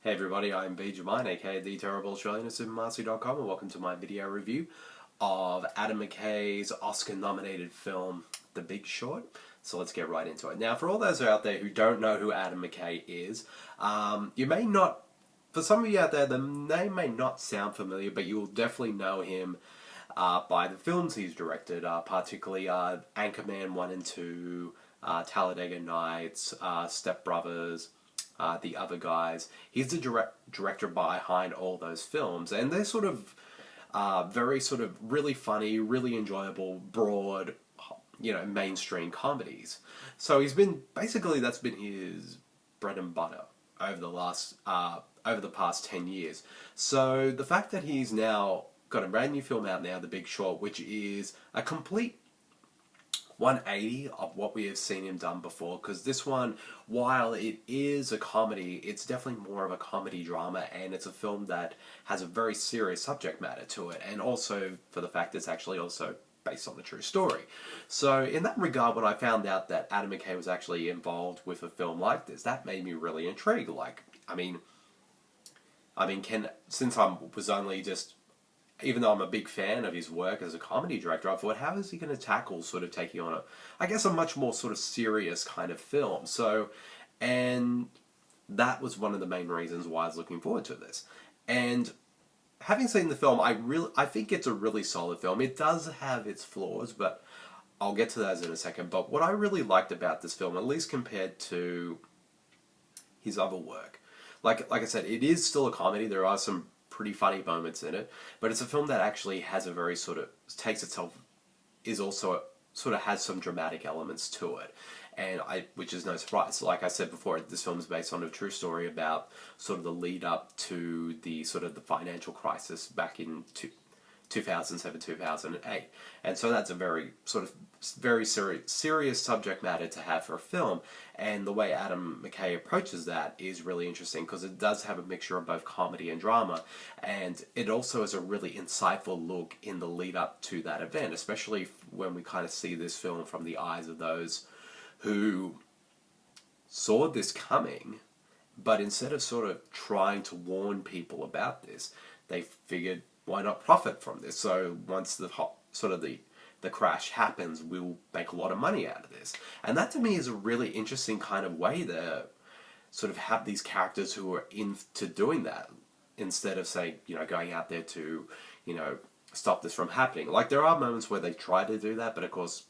Hey everybody, I'm Benjamin, aka the Terrible Australian at Supermarcy.com, and welcome to my video review of Adam McKay's Oscar-nominated film, The Big Short. So let's get right into it. Now, for all those out there who don't know who Adam McKay is, you may not, for some of you out there, the name may not sound familiar, but you'll definitely know him by the films he's directed, particularly Anchorman 1 and 2, Talladega Nights, Step Brothers, The Other Guys. He's the director behind all those films, and they're sort of very sort of really funny, really enjoyable, broad, mainstream comedies. So he's been, basically that's been his bread and butter over the past 10 years. So the fact that he's now got a brand new film out now, The Big Short, which is a complete 180 of what we have seen him done before, because this one, while it is a comedy, it's definitely more of a comedy drama, and it's a film that has a very serious subject matter to it, and also for the fact it's actually also based on the true story. So in that regard, when I found out that Adam McKay was actually involved with a film like this, that made me really intrigued. Since I was only just, even though I'm a big fan of his work as a comedy director, I thought, how is he going to tackle sort of taking on a much more sort of serious kind of film? So, and that was one of the main reasons why I was looking forward to this. And having seen the film, I think it's a really solid film. It does have its flaws, but I'll get to those in a second. But what I really liked about this film, at least compared to his other work, like I said, it is still a comedy. There are some pretty funny moments in it, but it's a film that actually has a very sort of has some dramatic elements to it, and which is no surprise. Like I said before, this film is based on a true story about sort of the lead up to the financial crisis back in 2007, 2008, and so that's a very serious subject matter to have for a film, and the way Adam McKay approaches that is really interesting because it does have a mixture of both comedy and drama, and it also is a really insightful look in the lead up to that event, especially when we kind of see this film from the eyes of those who saw this coming, but instead of sort of trying to warn people about this, they figured, why not profit from this? So once the crash happens, we'll make a lot of money out of this. And that to me is a really interesting kind of way to sort of have these characters who are into doing that, instead of saying, going out there to, stop this from happening. Like, there are moments where they try to do that, but of course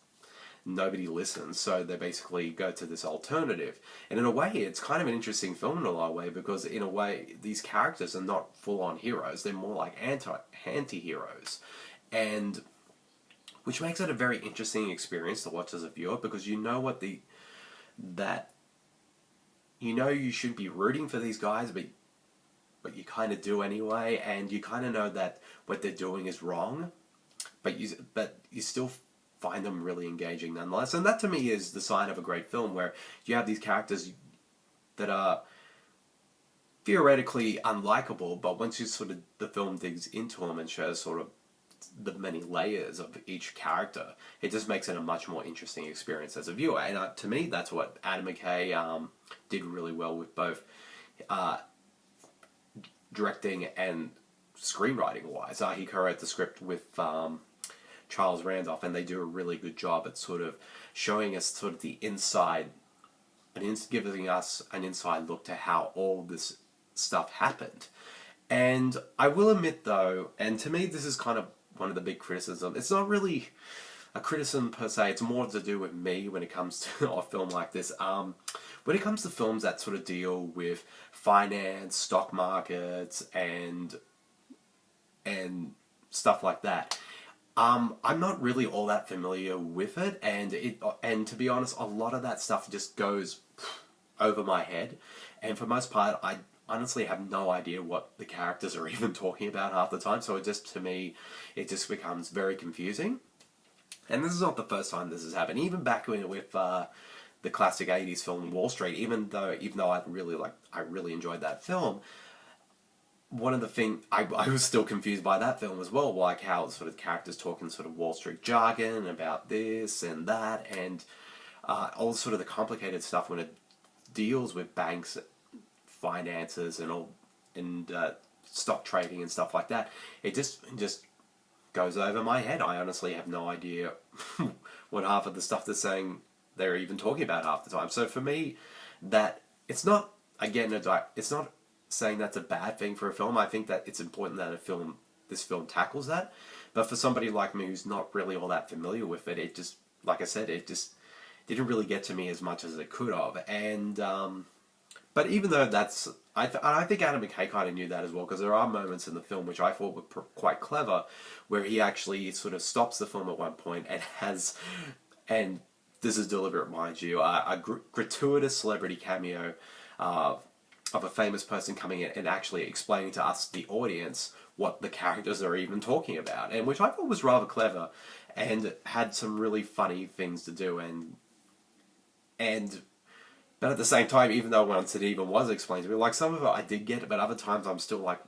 nobody listens, so they basically go to this alternative. And in a way, it's kind of an interesting film in a lot of ways, because in a way, these characters are not full-on heroes. They're more like anti-heroes. And which makes it a very interesting experience to watch as a viewer, because you should be rooting for these guys, but you kind of do anyway, and you kind of know that what they're doing is wrong, but you still find them really engaging nonetheless. And that to me is the sign of a great film, where you have these characters that are theoretically unlikable, but once the film digs into them and shows sort of the many layers of each character, it just makes it a much more interesting experience as a viewer. And to me, that's what Adam McKay did really well with both directing and screenwriting wise. He co-wrote the script with Charles Randolph, and they do a really good job at sort of showing us sort of the inside, and giving us an inside look to how all this stuff happened. And I will admit though, and to me this is kind of one of the big criticisms, it's not really a criticism per se, it's more to do with me when it comes to a film like this. When it comes to films that sort of deal with finance, stock markets, and stuff like that, I'm not really all that familiar with it, and to be honest, a lot of that stuff just goes over my head, and for most part, I honestly have no idea what the characters are even talking about half the time, so it just becomes very confusing. And this is not the first time this has happened. Even back with the classic 80s film Wall Street, even though I really enjoyed that film, one of the things, I was still confused by that film as well, like how sort of characters talking sort of Wall Street jargon about this and that, and all sort of the complicated stuff when it deals with banks, finances, and all stock trading and stuff like that. It just goes over my head. I honestly have no idea what half of the stuff they're saying they're even talking about half the time. So for me, that it's not, again, it's not saying that's a bad thing for a film. I think that it's important that this film tackles that. But for somebody like me who's not really all that familiar with it, it just, like I said, it just didn't really get to me as much as it could have. And but even though that's, I think Adam McKay kind of knew that as well, because there are moments in the film which I thought were quite clever, where he actually sort of stops the film at one point and and this is deliberate, mind you, a gratuitous celebrity cameo of a famous person coming in and actually explaining to us, the audience, what the characters are even talking about, and which I thought was rather clever, and had some really funny things to do, but at the same time, even though once it even was explained to me, like some of it I did get, but other times I'm still like,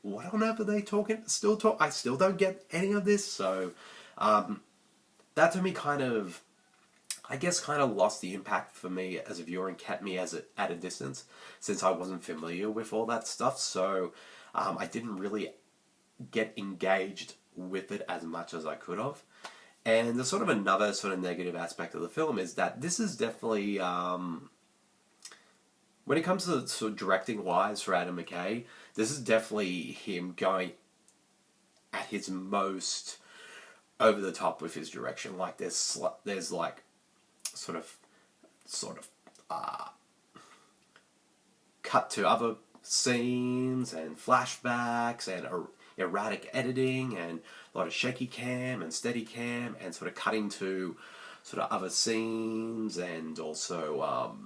what on earth are they talking? I still don't get any of this. So that to me kind of, I guess, kind of lost the impact for me as a viewer and kept me at a distance, since I wasn't familiar with all that stuff. So I didn't really get engaged with it as much as I could have. And there's sort of another sort of negative aspect of the film is that this is definitely, when it comes to sort of directing wise for Adam McKay, this is definitely him going at his most over the top with his direction. Like there's like sort of cut to other scenes and flashbacks and erratic editing and a lot of shaky cam and steady cam and sort of cutting to sort of other scenes, and also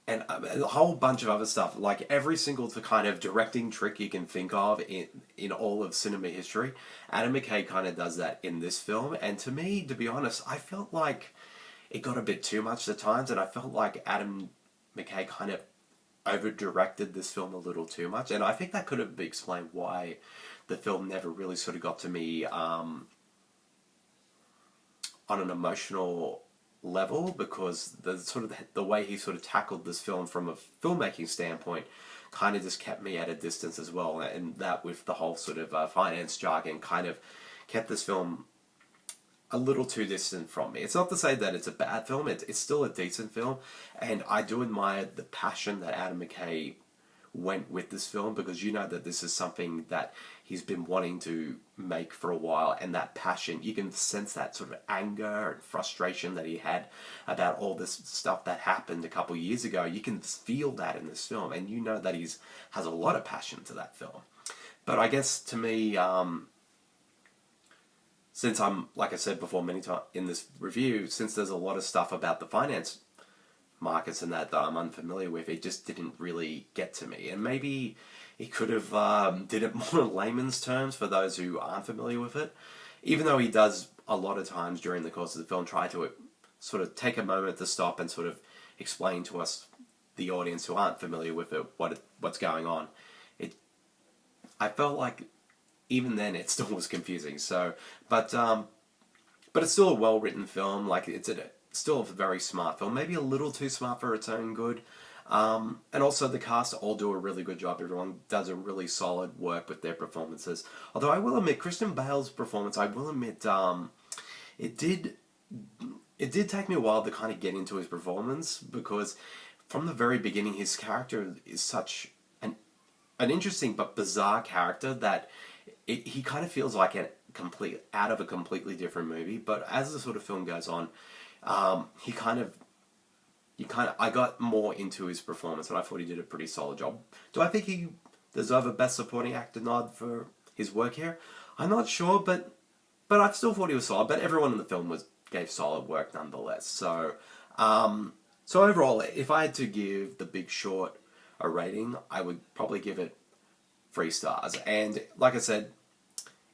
and a whole bunch of other stuff, like every single kind of directing trick you can think of in all of cinema history. Adam McKay kind of does that in this film, and to me, to be honest, I felt like it got a bit too much at times, and I felt like Adam McKay kind of over-directed this film a little too much, and I think that could have explained why the film never really sort of got to me on an emotional level, because the way he sort of tackled this film from a filmmaking standpoint kind of just kept me at a distance as well, and that with the whole sort of finance jargon kind of kept this film a little too distant from me. It's not to say that it's a bad film, it's still a decent film, and I do admire the passion that Adam McKay went with this film, because you know that this is something that he's been wanting to make for a while, and that passion, you can sense that sort of anger and frustration that he had about all this stuff that happened a couple years ago. You can feel that in this film, and you know that he's has a lot of passion to that film. But I guess to me, since I'm, like I said before many times in this review, since there's a lot of stuff about the finance markets and that I'm unfamiliar with, it just didn't really get to me. And maybe he could have did it more in layman's terms for those who aren't familiar with it, even though he does a lot of times during the course of the film try to sort of take a moment to stop and sort of explain to us, the audience who aren't familiar with it, what's going on. I felt like even then it still was confusing. So, but it's still a well-written film. Like it's still a very smart film, maybe a little too smart for its own good. And also the cast all do a really good job. Everyone does a really solid work with their performances. Although I will admit, Christian Bale's performance, I will admit, it did take me a while to kind of get into his performance, because from the very beginning his character is such an interesting but bizarre character that he kind of feels like out of a completely different movie. But as the sort of film goes on, I got more into his performance, and I thought he did a pretty solid job. Do I think he deserved a Best Supporting Actor nod for his work here? I'm not sure, but I still thought he was solid. But everyone in the film gave solid work nonetheless. So overall, if I had to give The Big Short a rating, I would probably give it 3 stars. And like I said,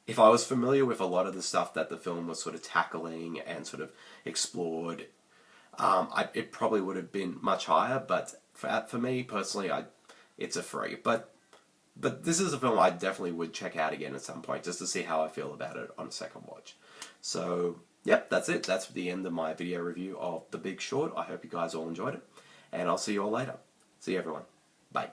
if I was familiar with a lot of the stuff that the film was sort of tackling and sort of explored, it probably would have been much higher. But for me personally, it's a 3. But this is a film I definitely would check out again at some point, just to see how I feel about it on a second watch. So yep, that's it. That's the end of my video review of The Big Short. I hope you guys all enjoyed it, and I'll see you all later. See you everyone. Bye.